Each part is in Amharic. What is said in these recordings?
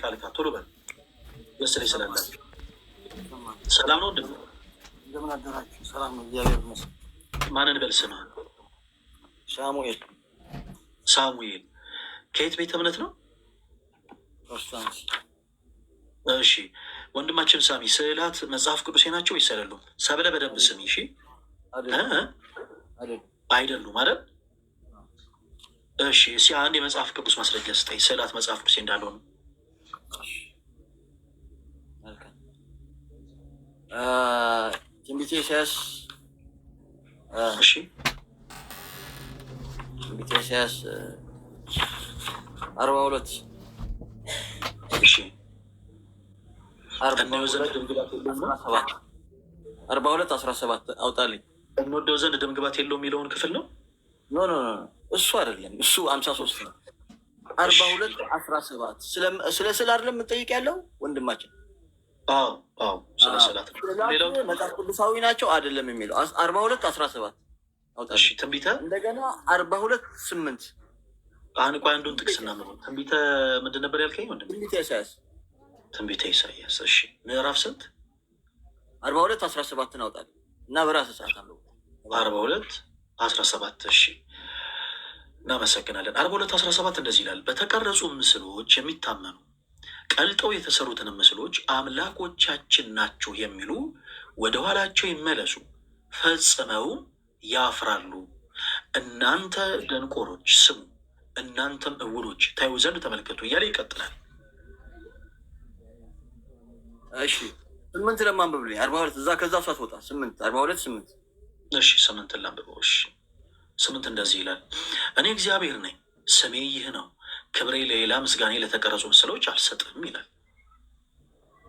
ቃል ቶሎ በል የስሬ ስላላችሁ ሰላም ነው። እንደምን አደራችሁ? ሰላም ነው፣ እግዚአብሔር ይመስገን። ማንን በል ስምህ? ሳሙኤል። ሳሙኤል ከየት ቤተ እምነት ነው? ፕሮቴስታንት። እሺ ወንድማችን ሳሚ፣ ስዕላት መጽሐፍ ቅዱሴ ናቸው ወይስ አይደሉም? ሰብለ በደንብ ስሚ እሺ። አይደሉም አይደል? እሺ እስኪ አንድ የመጽሐፍ ቅዱስ ማስረጃ ስጠኝ፣ ስዕላት መጽሐፍ ቅዱሴ እንዳልሆኑ። ትንቢተ ኢሳያስ እሺ፣ ትንቢተ ኢሳያስ 42 እሺ፣ 42:17 አውጣልኝ። እንወደው ዘንድ ደም ግባት የለውም የሚለውን ክፍል ነው። ኖ እሱ አይደለም፣ እሱ 53 ነው። 42:17 ስለ ስዕል አይደለም የምጠይቅ ያለው ወንድማችን። አዎ ስለ ስዕላት ሌላው መጽሐፍ ቅዱሳዊ ናቸው አይደለም የሚለው 42:17 አውጣልኝ። እሺ ትንቢተ እንደገና 42:8 አንዱን ጥቅስ እናምረው። ትንቢተ ምንድን ነበር ያልከኝ ወንድም? ትንቢተ ኢሳያስ። ትንቢተ ኢሳያስ እሺ፣ ምዕራፍ ስንት? 42:17 አውጣልኝ እና በራስህ ሰዓት አለው። 42:17 እሺ፣ እናመሰግናለን። 42:17 እንደዚህ ይላል፣ በተቀረጹ ምስሎች የሚታመኑ ቀልጠው የተሰሩትን ምስሎች አምላኮቻችን ናቸው የሚሉ ወደ ኋላቸው ይመለሱ፣ ፈጽመውም ያፍራሉ። እናንተ ደንቆሮች ስሙ፣ እናንተም እውሮች ታዩ ዘንድ ተመልከቱ እያለ ይቀጥላል። እሺ 8 ለማንበብልኝ 42 እዛ ከዛ ሳትወጣ 8 42:8 እሺ 8 ላንብበው። እሺ 8 እንደዚህ ይላል፣ እኔ እግዚአብሔር ነኝ፣ ስሜ ይህ ነው፣ ክብሬ ለሌላ ምስጋኔ ለተቀረጹ ምስሎች አልሰጥም ይላል።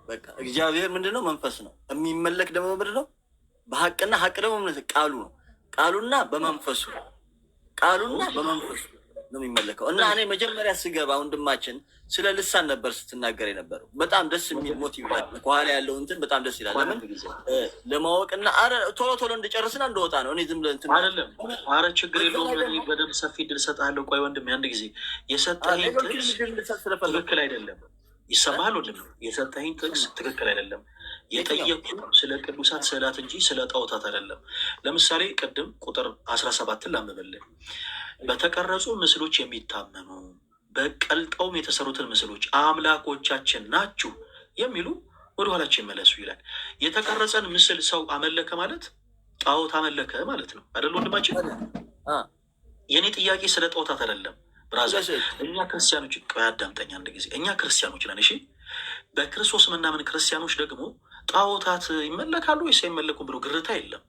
በቃ እግዚአብሔር ምንድነው? መንፈስ ነው። የሚመለክ ደግሞ ምንድነው? በሀቅና ሀቅ ደግሞ ቃሉ ነው። ቃሉና በመንፈሱ ነው የሚመለከው። እና እኔ መጀመሪያ ስገባ ወንድማችን ስለ ልሳን ነበር ስትናገር የነበረው። በጣም ደስ የሚል ሞቲቭ ከኋላ ያለው እንትን በጣም ደስ ይላል። ለምን ለማወቅና ቶሎ እንድጨርስና እንደወጣ ነው። እኔ ዝም ብለህ እንትን አይደለም። አረ ችግር የለውም። በደንብ ሰፊ ድል እሰጥሃለሁ። ቆይ ወንድሜ አንድ ጊዜ የሰጠኸኝ ጥቅስ ትክክል አይደለም። ይሰማሃል ወንድም? የሰጠኸኝ ጥቅስ ትክክል አይደለም። የጠየቁ ስለ ቅዱሳት ስዕላት እንጂ ስለ ጣዖታት አይደለም። ለምሳሌ ቅድም ቁጥር 17 ላንብብልህ። በተቀረጹ ምስሎች የሚታመኑ በቀልጠውም የተሰሩትን ምስሎች አምላኮቻችን ናችሁ የሚሉ ወደ ኋላቸው ይመለሱ ይላል። የተቀረጸን ምስል ሰው አመለከ ማለት ጣዖት አመለከ ማለት ነው አይደል ወንድማችን? የእኔ ጥያቄ ስለ ጣዖታት አይደለም ብራዘር። እኛ ክርስቲያኖች አዳምጠኝ አንድ ጊዜ፣ እኛ ክርስቲያኖች ነን። እሺ በክርስቶስ ምናምን ክርስቲያኖች ደግሞ ጣዖታት ይመለካሉ ወይስ አይመለኩም ብሎ ግርታ የለም።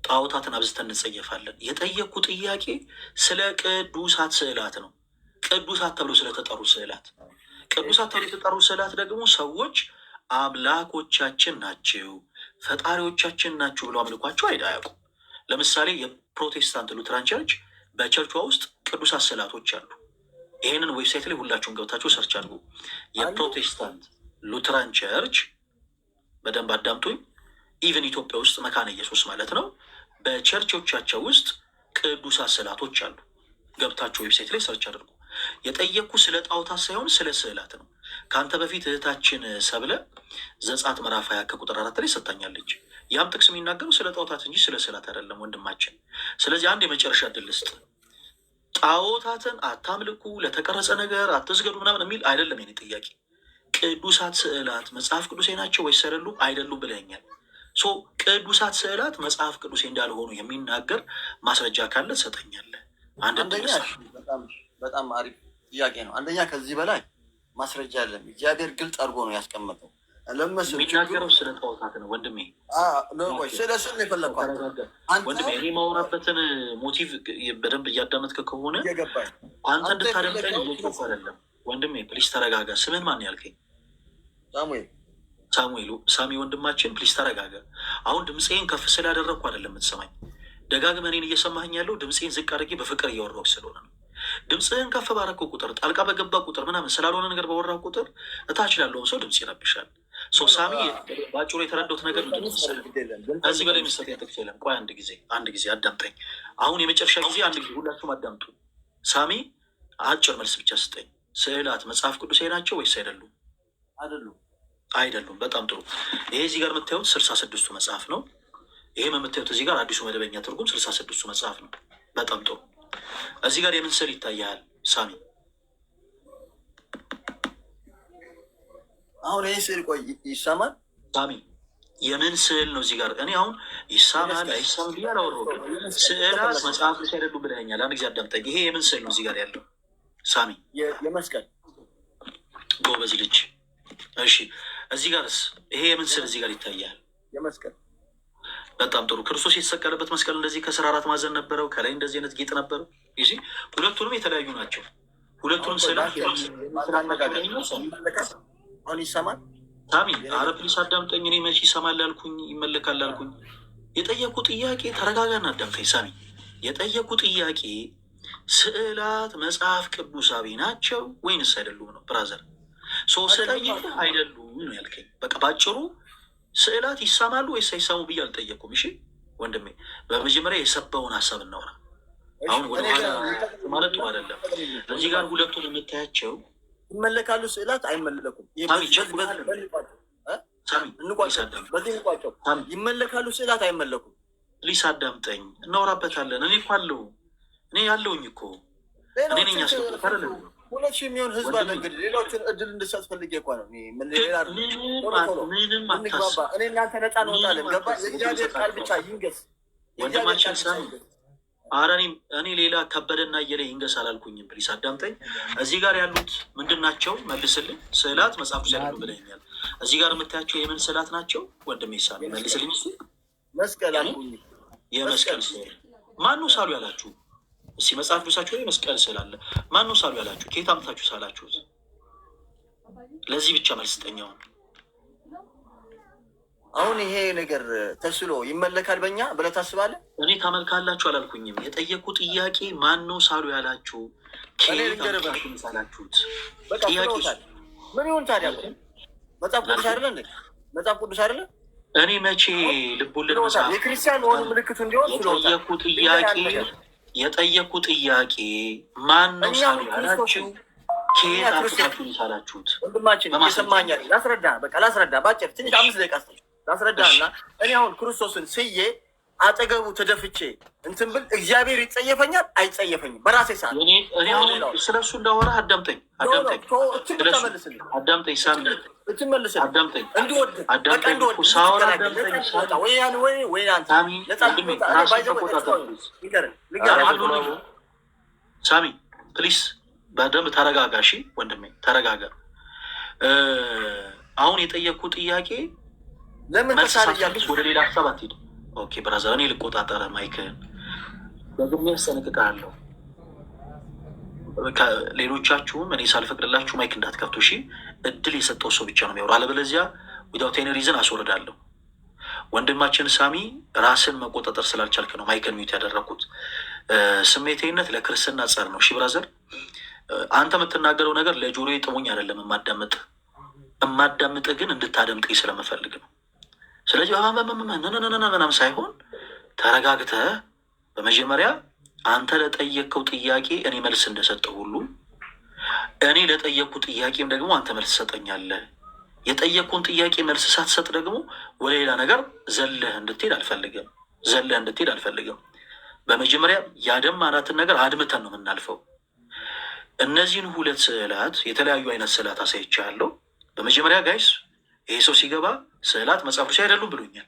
ጣዖታትን አብዝተን እንጸየፋለን። የጠየቅኩ ጥያቄ ስለ ቅዱሳት ስዕላት ነው። ቅዱሳት ተብሎ ስለተጠሩ ስዕላት፣ ቅዱሳት ተብሎ የተጠሩ ስዕላት ደግሞ ሰዎች አምላኮቻችን ናቸው፣ ፈጣሪዎቻችን ናቸው ብሎ አምልኳቸው አያውቁም። ለምሳሌ የፕሮቴስታንት ሉትራን ቸርች በቸርቿ ውስጥ ቅዱሳት ስዕላቶች አሉ። ይህንን ዌብሳይት ላይ ሁላችሁን ገብታችሁ ሰርች አድርጉ። የፕሮቴስታንት ሉትራን ቸርች በደንብ አዳምጡኝ። ኢቨን ኢትዮጵያ ውስጥ መካነ ኢየሱስ ማለት ነው። በቸርቾቻቸው ውስጥ ቅዱሳት ስዕላቶች አሉ። ገብታችሁ ዌብሳይት ላይ ሰርች አድርጉ። የጠየቅኩ ስለ ጣዖታት ሳይሆን ስለ ስዕላት ነው። ከአንተ በፊት እህታችን ሰብለ ዘጸአት ምዕራፍ 20 ከቁጥር 4 ላይ ሰጥታኛለች። ያም ጥቅስ የሚናገረው ስለ ጣዖታት እንጂ ስለ ስዕላት አይደለም ወንድማችን። ስለዚህ አንድ የመጨረሻ ዕድል ልስጥ። ጣዖታትን አታምልኩ፣ ለተቀረጸ ነገር አትስገዱ ምናምን የሚል አይደለም የኔ ጥያቄ። ቅዱሳት ስዕላት መጽሐፍ ቅዱሴ ናቸው ወይስ አይደሉም? አይደሉም ብለኛል። ቅዱሳት ስዕላት መጽሐፍ ቅዱሴ እንዳልሆኑ የሚናገር ማስረጃ ካለ ትሰጠኛለህ? አንደኛ በጣም አሪፍ ጥያቄ ነው። አንደኛ ከዚህ በላይ ማስረጃ የለም። እግዚአብሔር ግልጽ አድርጎ ነው ያስቀመጠው። የሚናገረው ስለ ጣዖታት ነው ወንድሜ። ስለ ስል ነው የፈለግኳት ወንድሜ። እኔ ማውራበትን ሞቲቭ በደንብ እያዳመጥክ ከሆነ አንተ እንድታደምጠኝ እየጮኩ አይደለም ወንድሜ። ፕሊስ ተረጋጋ። ስምን ማን ያልከኝ? ሳሙኤሉ። ሳሚ ወንድማችን ፕሊስ ተረጋጋ። አሁን ድምፄን ከፍ ስላደረግኩ አይደለም የምትሰማኝ። ደጋግመህ እኔን እየሰማኸኝ ያለው ድምፄን ዝቅ አድርጌ በፍቅር እያወራሁ ስለሆነ ነው። ድምፅህን ከፍ ባረከው ቁጥር ጣልቃ በገባ ቁጥር ምናምን ስላልሆነ ነገር ባወራህ ቁጥር እታች ላለውን ሰው ድምፅ ይረብሻል። ሳሚ በአጭሩ የተረዳሁት ነገር ከዚህ በላይ መሰለኝ ጥቅስ የለም። ቆይ አንድ ጊዜ አዳምጠኝ። አሁን የመጨረሻ ጊዜ አንድ ጊዜ ሁላችሁም አዳምጡ። ሳሚ አጭር መልስ ብቻ ስጠኝ። ስዕላት መጽሐፍ ቅዱሳዊ ናቸው ወይስ አይደሉም? አይደሉም። በጣም ጥሩ። ይሄ እዚህ ጋር የምታዩት 66ቱ መጽሐፍ ነው። ይሄም የምታዩት እዚህ ጋር አዲሱ መደበኛ ትርጉም 66ቱ መጽሐፍ ነው። በጣም ጥሩ። እዚህ ጋር የምን ስዕል ይታያል ሳሚ? አሁን ይህ ስዕል ቆይ ይሰማል ሳሚ? የምን ስዕል ነው እዚህ ጋር? እኔ አሁን ይሳማል አይሳም ብዬ አላወራሁም። ስዕላት መጽሐፍ ላይ አይደሉም ብለኸኛል። አንድ ጊዜ አዳምጠኝ። ይሄ የምን ስዕል ነው እዚህ ጋር ያለው ሳሚ? የመስቀል። ጎበዝ ልጅ። እሺ እዚህ ጋርስ ይሄ የምን ስዕል እዚህ ጋር ይታያል? የመስቀል። በጣም ጥሩ። ክርስቶስ የተሰቀለበት መስቀል እንደዚህ ከስር 4 ማዕዘን ነበረው፣ ከላይ እንደዚህ አይነት ጌጥ ነበረው። ይህ ሁለቱንም የተለያዩ ናቸው። ሁለቱንም ስዕላት አሁን ይሰማል ሳሚ? አረ ፕሊስ አዳምጠኝ። እኔ መቼ ይሰማል አልኩኝ ይመለካል አልኩኝ? የጠየቁ ጥያቄ ተረጋጋና አዳምጠኝ ሳሚ። የጠየቁ ጥያቄ ስዕላት መጽሐፍ ቅዱሳዊ ናቸው ወይንስ አይደሉም ነው ብራዘር። ሰው ስጠይቅ አይደሉም ነው ያልከኝ። በቃ ባጭሩ ስዕላት ይሰማሉ ወይስ አይሰሙ ብዬ አልጠየቁም። እሺ ወንድሜ፣ በመጀመሪያ የሰባውን ሀሳብ እናውራ። አሁን ወደኋላ ማለት ጥሩ አይደለም። እዚህ ጋር ሁለቱን የምታያቸው ይመለካሉ፣ ስዕላት አይመለኩም። ይመለካሉ፣ ስዕላት አይመለኩም። ፕሊስ አዳምጠኝ፣ እናወራበታለን። እኔ እኮ አለው እኔ ያለውኝ እኮ እኔ ነኝ ያስገባል። 2,000 የሚሆን ህዝብ አለ። እንግዲህ ሌሎችን እድል እንድሰጥ ፈልጌ እኮ ነው። ምንም እኔ እናንተ ነፃ እንወጣለን። ገባ? የእግዚአብሔር ቃል ብቻ ይንገስ ወንድማችን ሳሚ። ኧረ እኔ ሌላ ከበደና እየለ ይንገስ አላልኩኝም። ፕሊስ አዳምጠኝ። እዚህ ጋር ያሉት ምንድን ናቸው? መልስልኝ። ስዕላት መጽሐፍ ውስጥ ያሉ ብለኛል። እዚህ ጋር የምታያቸው የምን ስዕላት ናቸው ወንድሜ ሳሚ? መልስልኝ። መስቀል። የመስቀል ስዕል ማነው ሳሉ ያላችሁ? እስኪ መጽሐፍ ቅዱሳችሁ ላይ መስቀል ስዕል አለ። ማነው ሳሉ ያላችሁ? ከየት አምጥታችሁ ሳላችሁት? ለዚህ ብቻ መልስ ስጠኝ። አሁን ይሄ ነገር ተስሎ ይመለካል በእኛ ብለህ ታስባለህ? እኔ ታመልካላችሁ አላልኩኝም። የጠየቁ ጥያቄ ማነው ሳሉ ያላችሁ? ከየት አምጥታችሁ ሳላችሁት? ምን ይሁን ታዲያ? መጽሐፍ ቅዱስ አይደለ እንዴ? መጽሐፍ ቅዱስ አይደለ? እኔ መቼ ልቦለድ መጽሐፍ የክርስቲያን ሆኑ ምልክቱ እንዲሆን የጠየቁ ጥያቄ ማነው ሳሉ ያላችሁ? ከየት አምጥታችሁ ሳላችሁት? ወንድማችን እየሰማኛል። ላስረዳ፣ በቃ ላስረዳ። ባጭር ትንሽ 5 ደቂቃ ላስረዳ እና እኔ አሁን ክርስቶስን ስዬ አጠገቡ ተደፍቼ እንትን ብል እግዚአብሔር ይጸየፈኛል አይጸየፈኝም? በራሴ ሰዓት እኔ አሁን ስለሱ እንዳወራ አዳምጠኝ ሳሚ፣ አዳምጠኝ ሳሚ ፕሊስ በደንብ ተረጋጋ። እሺ ወንድሜ ተረጋጋ። አሁን የጠየቅኩ ጥያቄ ለምን ተሳልያለሽ? ወደ ሌላ ሀሳብ አትሄድ። ኦኬ ብራዘር፣ እኔ ልቆጣጠረ ማይክህን በግሜ ያስጠነቅቃለሁ። ሌሎቻችሁም እኔ ሳልፈቅድላችሁ ማይክ እንዳትከፍቱ እሺ። እድል የሰጠው ሰው ብቻ ነው የሚያወራው፣ አለበለዚያ ዊዳውት ኤኒ ሪዝን አስወርዳለሁ። ወንድማችን ሳሚ ራስን መቆጣጠር ስላልቻልክ ነው ማይክን ሚዩት ያደረኩት። ስሜታዊነት ለክርስትና ጸር ነው። እሺ ብራዘር፣ አንተ የምትናገረው ነገር ለጆሮዬ ጥሙኝ አይደለም የማዳምጥ ግን እንድታደምጠኝ ስለምፈልግ ነው። ስለዚህ ምናምን ሳይሆን ተረጋግተህ በመጀመሪያ አንተ ለጠየቅከው ጥያቄ እኔ መልስ እንደሰጠው ሁሉ እኔ ለጠየቅኩ ጥያቄም ደግሞ አንተ መልስ ትሰጠኛለህ። የጠየቅኩን ጥያቄ መልስ ሳትሰጥ ደግሞ ወደ ሌላ ነገር ዘለህ እንድትሄድ አልፈልግም። በመጀመሪያ ያደማናትን ነገር አድምተን ነው የምናልፈው። እነዚህን 2 ስዕላት የተለያዩ አይነት ስዕላት አሳይቻለሁ። በመጀመሪያ ጋይስ ይሄ ሰው ሲገባ ስዕላት መጽሐፍ ቅዱሳዊ አይደሉም ብሎኛል።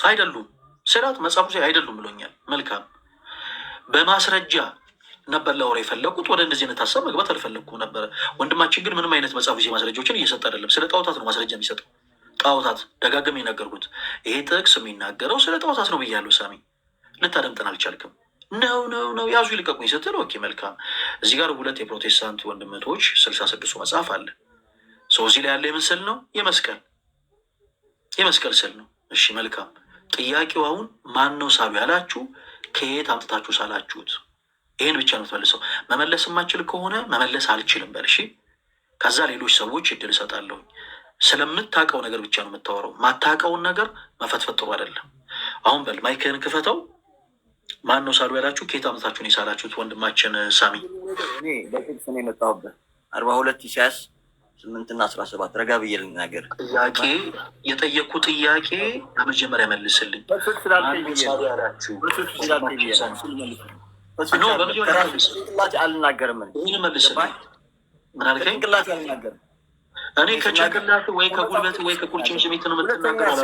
አይደሉም፣ ስዕላት መጽሐፍ ቅዱሳዊ አይደሉም ብሎኛል። መልካም፣ በማስረጃ ነበር ላወራ የፈለጉት። ወደ እንደዚህ አይነት ሀሳብ መግባት አልፈለግኩም ነበረ። ወንድማችን ግን ምንም አይነት መጽሐፍ ቅዱሳዊ ማስረጃዎችን እየሰጠ አይደለም። ስለ ጣዖታት ነው ማስረጃ የሚሰጠው። ጣዖታት ደጋግሜ የነገርኩት ይሄ ጥቅስ የሚናገረው ስለ ጣዖታት ነው ብያለሁ። ሳሚ ልታደምጠን አልቻልክም። ነው ያዙ ይልቀቁኝ ስትል ኦኬ መልካም። እዚህ ጋር 2 የፕሮቴስታንት ወንድመቶች 66 መጽሐፍ አለ። ሰው እዚህ ላይ ያለ የምስል ነው የመስቀል ስዕል ነው። እሺ መልካም። ጥያቄው አሁን ማን ነው ሳሉ ያላችሁ? ከየት አምጥታችሁ ሳላችሁት? ይህን ብቻ ነው ትመልሰው። መመለስ የማችል ከሆነ መመለስ አልችልም በል። እሺ ከዛ ሌሎች ሰዎች እድል እሰጣለሁ። ስለምታውቀው ነገር ብቻ ነው የምታወራው። ማታውቀውን ነገር መፈትፈት ጥሩ አይደለም። አሁን በል ማይክህን ክፈተው። ማን ነው ሳሉ ያላችሁ? ከየት አምጥታችሁን የሳላችሁት? ወንድማችን ሳሚ እኔ በጥቅስ ነው የመጣሁበት 42 ኢሳያስ 8 እና 17 ረጋ ብዬ ልናገር። ጥያቄ የጠየቅኩ ጥያቄ በመጀመሪያ መልስልኝ። አልናገርም። ይህን መልስልኝ። ምን አልከኝ? ጭንቅላት አልናገርም። እኔ ከጭንቅላት ወይ ከጉልበት ወይ ከቁርጭምጭሚት ነው የምትናገረው።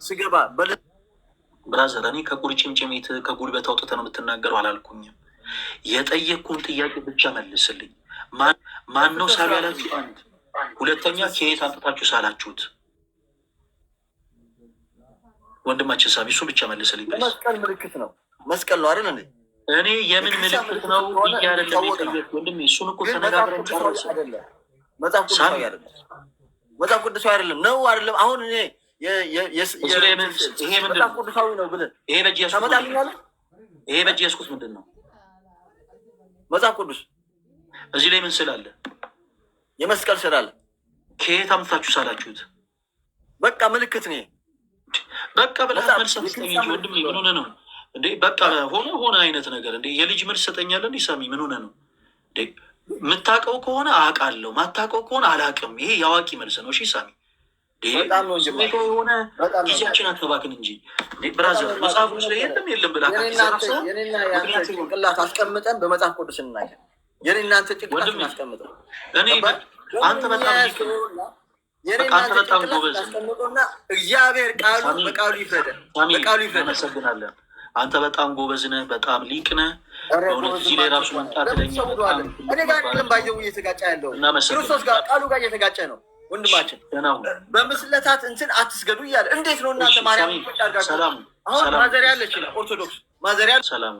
ስገባ ብራዘር፣ እኔ ከቁርጭምጭሚት ከጉልበት አውጥተህ ነው የምትናገረው አላልኩኝም። የጠየቅኩን ጥያቄ ብቻ መልስልኝ። ማን ነው ሳሉ ያላችሁ? አንድ ሁለተኛ፣ ከየት አምጥታችሁ ሳላችሁት? ወንድማችን ሳሚ፣ እሱን ብቻ መልስልኝ። መስቀል ምልክት ነው። መስቀል ነው አይደል እንዴ? እኔ የምን ምልክት ነው እያደለም የጠየቅ ወንድሜ፣ እሱን እኮ ተነጋግረን መጽሐፍ ቅዱሳዊ አይደለም። መጽሐፍ ቅዱሳዊ አይደለም ነው አይደለም። አሁን እኔ ይሄ መጽሐፍ ቅዱሳዊ ነው ብለህ ይሄ በእጅ ያስኩት ምንድን ነው? መጽሐፍ ቅዱስ እዚህ ላይ ምን ስላለ? የመስቀል ስላለ። ከየት አምጥታችሁ ሳላችሁት? በቃ ምልክት ነው። በቃ ብለህ መልስ ሰጠኝ እንጂ ወንድሜ፣ ምን ሆነህ ነው እንዴ? በቃ ሆነ አይነት ነገር እንዴ? የልጅ መልስ ሰጠኛለህ እንዴ? ሳሚ፣ ምን ሆነህ ነው እንዴ? የምታውቀው ከሆነ አውቃለሁ፣ ማታውቀው ከሆነ አላውቅም። ይሄ የአዋቂ መልስ ነው። እሺ ሳሚ፣ የሆነ ጊዜያችን አትባክን እንጂ ብራዘር፣ መጽሐፍ ውስጥ ላይ የለም ብላ ጭንቅላት አስቀምጠን በመጽሐፍ ቅዱስ እናገር። የኔ እናንተ ጭንቅላት አስቀምጠን አንተ በጣም ጎበዝ እግዚአብሔር ቃሉ በቃሉ ይፍረደን። እናመሰግናለን። አንተ በጣም ጎበዝ ነህ፣ በጣም ሊቅ ነህ። በእውነት እዚህ ላይ ራሱ መምጣት ለኛ እኔ ጋር ለም ባየው እየተጋጨ ያለው ክርስቶስ ጋር ቃሉ ጋር እየተጋጨ ነው። ወንድማችን በምስለታት እንትን አትስገዱ እያለ እንዴት ነው እናንተ ማርያም አሁን ማዘሪያ አለች ኦርቶዶክስ ማዘሪያ ሰላም።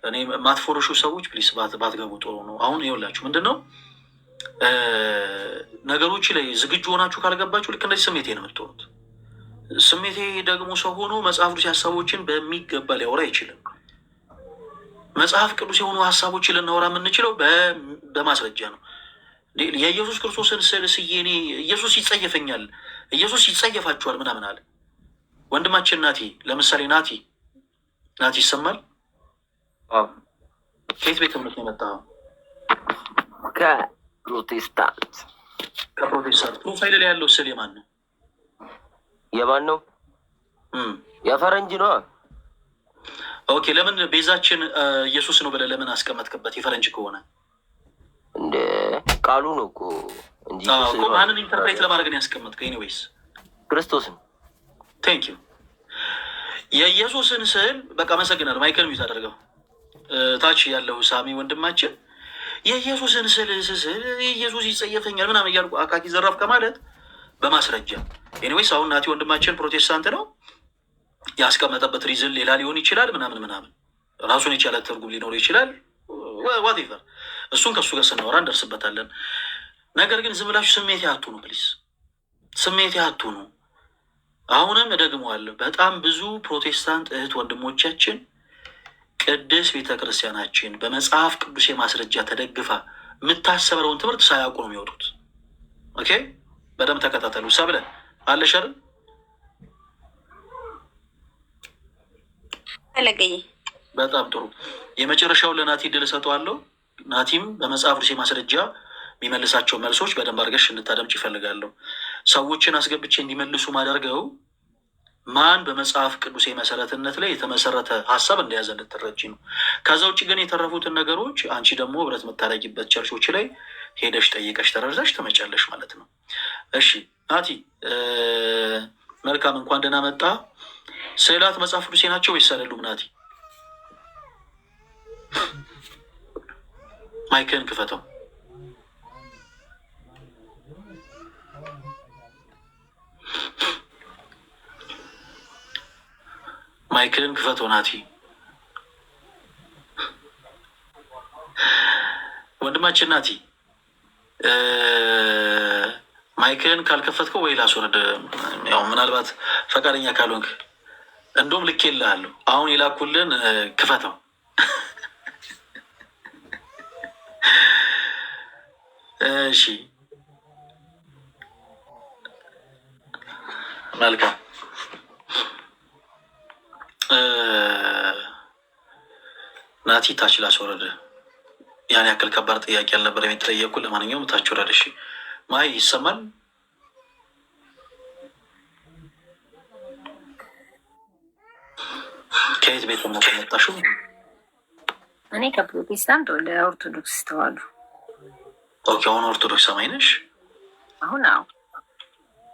እኔ ማትፎርሹ ሰዎች ፕሊስ ባትገቡ ጥሩ ነው። አሁን ይኸውላችሁ ምንድን ነው ነገሮች ላይ ዝግጁ ሆናችሁ ካልገባችሁ ልክ እንደዚህ ስሜቴ ነው የምትሆኑት። ስሜቴ ደግሞ ሰው ሆኖ መጽሐፍ ቅዱስ ሀሳቦችን በሚገባ ሊያወራ አይችልም። መጽሐፍ ቅዱስ የሆኑ ሀሳቦችን ልናወራ የምንችለው በማስረጃ ነው። የኢየሱስ ክርስቶስን ስዕል ስዬ እኔ ኢየሱስ ይጸየፈኛል፣ ኢየሱስ ይጸየፋችኋል ምናምን አለ ወንድማችን ናቲ። ለምሳሌ ናቲ ይሰማል? ከየት ቤተ እምነት ነው የመጣኸው? ከፕሮቴስታንት። ፕሮፋይል ላይ ያለው ስዕል የማን ነው? የማን ነው? የፈረንጅ ነው። ኦኬ፣ ለምን ቤዛችን ኢየሱስ ነው ብለህ ለምን አስቀመጥክበት? የፈረንጅ ከሆነ እንደ ቃሉ ነው እኮ እንጂ ማንን ኢንተርፕሬት ለማድረግ ነው ያስቀመጥከው? ኤኒዌይስ ክርስቶስን። ቴንክ ዩ። የኢየሱስን ስዕል በቃ አመሰግናለሁ። ማይክል ሚዩት አደርገው። ታች ያለው ሳሚ ወንድማችን የኢየሱስን ስዕል ኢየሱስ ይጸየፈኛል ምናምን እያልኩ አካኪ ዘራፍ ከማለት በማስረጃ ኤኒዌይስ። አሁን ናቲ ወንድማችን ፕሮቴስታንት ነው፣ ያስቀመጠበት ሪዝን ሌላ ሊሆን ይችላል ምናምን ራሱን የቻለ ትርጉም ሊኖር ይችላል። ዋቴቨር እሱን ከእሱ ጋር ስናወራ እንደርስበታለን። ነገር ግን ዝም ብላችሁ ስሜት ያቱ ነው ፕሊስ፣ ስሜት ያቱ ነው። አሁንም እደግመዋለሁ፣ በጣም ብዙ ፕሮቴስታንት እህት ወንድሞቻችን ቅድስ ቤተክርስቲያናችን በመጽሐፍ ቅዱስ የማስረጃ ተደግፋ የምታሰበረውን ትምህርት ሳያውቁ ነው የሚወጡት። ኦኬ፣ በደንብ ተከታተሉ። ሰብለ አለሸር በጣም ጥሩ። የመጨረሻውን ለናቲ ድል እሰጠዋለሁ። ናቲም በመጽሐፍ ቅዱስ የማስረጃ የሚመልሳቸው መልሶች በደንብ አድርገሽ እንድታደምጭ ይፈልጋለሁ። ሰዎችን አስገብቼ እንዲመልሱ ማደርገው ማን በመጽሐፍ ቅዱስ መሰረትነት ላይ የተመሰረተ ሀሳብ እንደያዘ እንድትረጂ ነው። ከዛ ውጭ ግን የተረፉትን ነገሮች አንቺ ደግሞ ህብረት የምታደርጊበት ቸርቾች ላይ ሄደሽ ጠይቀሽ ተረድተሽ ትመጫለሽ ማለት ነው። እሺ ናቲ፣ መልካም፣ እንኳን ደህና መጣ። ስዕላት መጽሐፍ ቅዱሴ ናቸው ወይስ አይደሉም? ናቲ ማይክን ክፈተው። ማይክልን ክፈተው ናቲ። ወንድማችን ናቲ ማይክልን ካልከፈትከው ወይ ላስወርድ። ያው ምናልባት ፈቃደኛ ካልሆንክ እንደውም ልኬልሃለሁ። አሁን የላኩልን ክፈተው። እሺ መልካም። ናቲ ታች ላስወረደ። ያን ያክል ከባድ ጥያቄ አልነበረም የተጠየቁ። ለማንኛውም ታች ወረድ። እሺ ማይ ይሰማል? ከየት ቤት ነው የመጣሽው? እኔ ከፕሮቴስታንት ወደ ኦርቶዶክስ ተዋሉ። ኦኬ፣ አሁን ኦርቶዶክስ ሰማይ ነሽ? አሁን አዎ።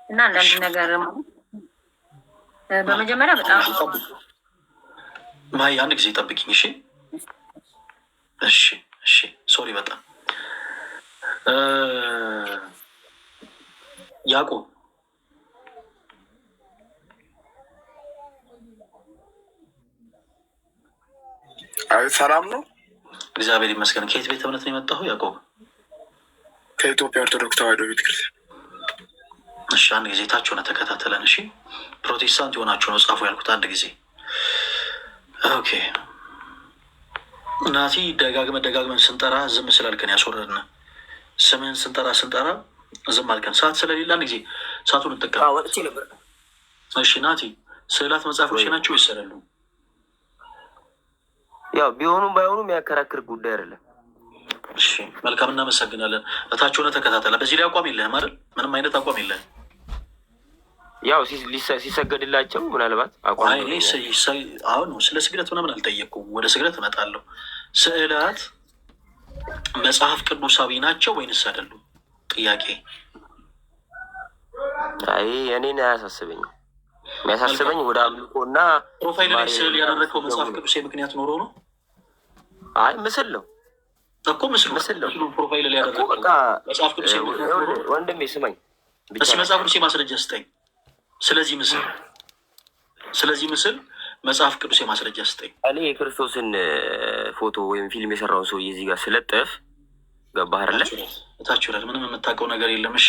እና አንዳንድ ነገር በመጀመሪያ በጣም ማይ አንድ ጊዜ ጠብቂኝ። እሺ እሺ እሺ። ሶሪ በጣም ያዕቆብ አይ ሰላም ነው፣ እግዚአብሔር ይመስገን። ከየት ቤተ እምነት ነው የመጣሁ ያዕቆብ? ከኢትዮጵያ ኦርቶዶክስ ተዋሕዶ ቤተክርስቲያን። እሺ አንድ ጊዜ ታች ሆነ ተከታተለን። እሺ ፕሮቴስታንት የሆናችሁ ነው ጻፉ ያልኩት አንድ ጊዜ። ኦኬ ናቲ ደጋግመን ስንጠራ ዝም ስላልከን ያስወረድን። ስምህን ስንጠራ ዝም አልከን። ሰዓት ስለሌላ አንድ ጊዜ ሰዓቱን እንጠቀም። እሺ ናቲ ስዕላት መጽሐፎች ናቸው ይሰራሉ? ያው ቢሆኑም ባይሆኑም የሚያከራክር ጉዳይ አይደለም። እሺ መልካም እናመሰግናለን። እታች ሆነ ተከታተላ። በዚህ ላይ አቋም የለህም አይደል? ምንም አይነት አቋም የለህም? ያው ሲሰገድላቸው ምናልባት አቋም አሁን ስለ ስግደት ምናምን አልጠየቅኩም። ወደ ስግደት እመጣለሁ። ስዕላት መጽሐፍ ቅዱሳዊ ናቸው ወይንስ አይደሉም? ጥያቄ። አይ እኔን አያሳስበኝም። የሚያሳስበኝ ወደ አምልኮና ፕሮፋይል ላይ ስዕል ያደረገው መጽሐፍ ቅዱስ ምክንያት ኖሮ ነው? አይ ምስል ነው እኮ ምስል ነው ፕሮፋይል ላይ ያደረገው መጽሐፍ ቅዱስ ምክንያት ኖሮ። ወንድሜ ስማኝ፣ እስኪ መጽሐፍ ቅዱስ ማስረጃ ስጠኝ። ስለዚህ ምስል መጽሐፍ ቅዱስ ማስረጃ ስጠኝ። እኔ የክርስቶስን ፎቶ ወይም ፊልም የሰራውን ሰውዬ እዚህ ጋር ስለጥፍ ገባህ አይደለ? እታች ይላል። ምንም የምታውቀው ነገር የለም። እሺ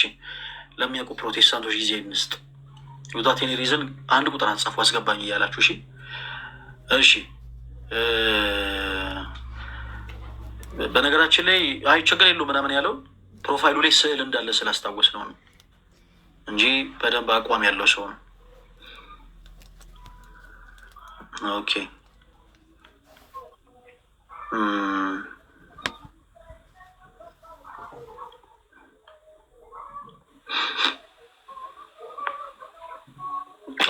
ለሚያውቁ ፕሮቴስታንቶች ጊዜ እንስጥ። ዩዛቴን ሪዝን አንድ ቁጥር አንጻፉ አስገባኝ እያላችሁ። እሺ እሺ። በነገራችን ላይ አይ ችግር የለው ምናምን ያለው ፕሮፋይሉ ላይ ስዕል እንዳለ ስላስታወስ ነው እንጂ በደንብ አቋም ያለው ሰው ነው። ኦኬ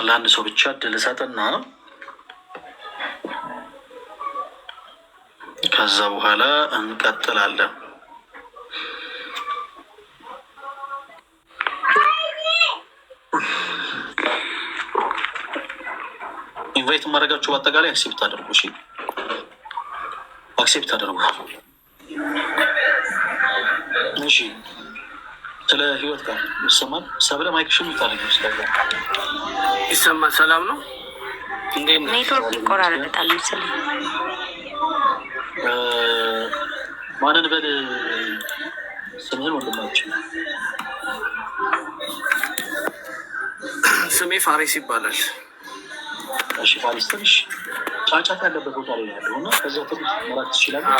ለአንድ ሰው ብቻ እድል እሰጥና ከዛ በኋላ እንቀጥላለን። ኢንቫይት ማድረጋችሁ በአጠቃላይ አክሴፕት አድርጉ። እሺ አክሴፕት አድርጉ። እሺ ስለ ህይወት ጋር ይሰማል። ሰብለ ማይክሽን ይታረግ ይሰማል። ሰላም ነው። ኔትወርክ ይቆራረጣል መሰለኝ። ማንን በል ስምህን ወንድማችን? ስሜ ፋሪስ ይባላል። እሺ ፋሪስ፣ ትንሽ ጫጫታ ያለበት ቦታ ላይ ያለው እና ከዚያ ትንሽ መራት ትችላለህ?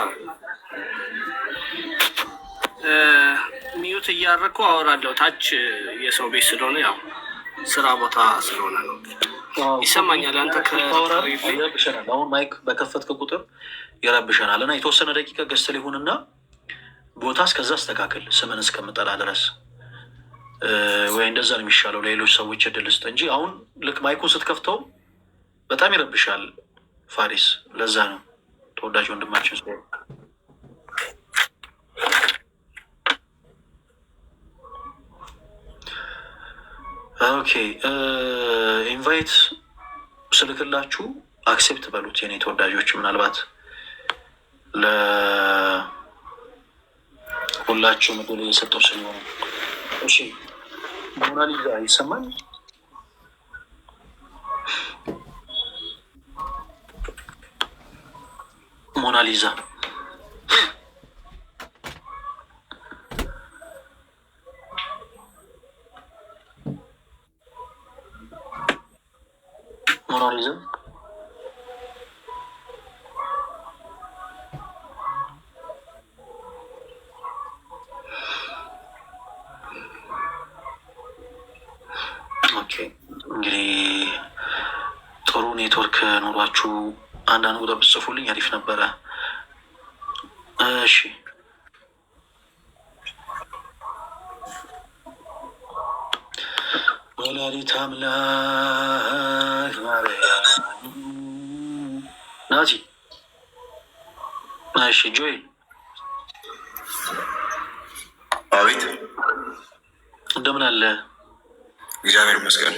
ሚዩት እያደረኩ አወራለሁ። ታች የሰው ቤት ስለሆነ ያው ስራ ቦታ ስለሆነ ነው። ይሰማኛል። አንተ ይረብሸናል። አሁን ማይክ በከፈትክ ቁጥር ይረብሸናል እና የተወሰነ ደቂቃ ገዝተ ሊሆንና ቦታ እስከዛ አስተካክል፣ ስምን እስከምጠላ ድረስ ወይ እንደዛ ነው የሚሻለው። ለሌሎች ሰዎች እድል ስጥ እንጂ አሁን ልክ ማይኩን ስትከፍተው በጣም ይረብሻል ፋሪስ። ለዛ ነው ተወዳጅ ወንድማችን ስ ኦኬ ኢንቫይት ስልክላችሁ አክሴፕት በሉት የኔ ተወዳጆች። ምናልባት ለሁላችሁ ምድል የሰጠው ስለሆነ። እሺ ሞናሊዛ ይሰማል? ሞናሊዛ ሞናሊዛ ኦኬ። እንግዲህ ጥሩ ኔትወርክ ኖሯችሁ አንዳንድ ቁጥር ብትጽፉልኝ አሪፍ ነበረ። እሺ ወላዲተ አምላክ ማርያም ናቲ። እሺ ጆይ። አቤት። እንደምን አለ? እግዚአብሔር ይመስገን።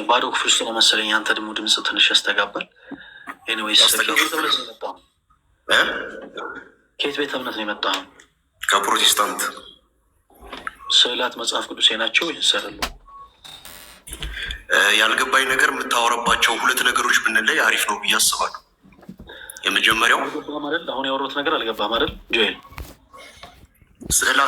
ባዶ ክፍል ውስጥ ነው መሰለኝ። አንተ ደግሞ ድምፅ ትንሽ ያስተጋባል። ኤኒዌይስ ከየት ቤተ እምነት ነው የመጣው? ከየት ቤተ እምነት ነው የመጣው? ከፕሮቴስታንት። ስዕላት መጽሐፍ ቅዱሴ ናቸው ይሰራሉ? ያልገባኝ ነገር የምታወራባቸው ሁለት ነገሮች ብንለይ አሪፍ ነው ብዬ አስባለሁ። የመጀመሪያው አልገባህም አይደል? አሁን ያወራሁት ነገር አልገባህም አይደል ጆኤል? ስዕላት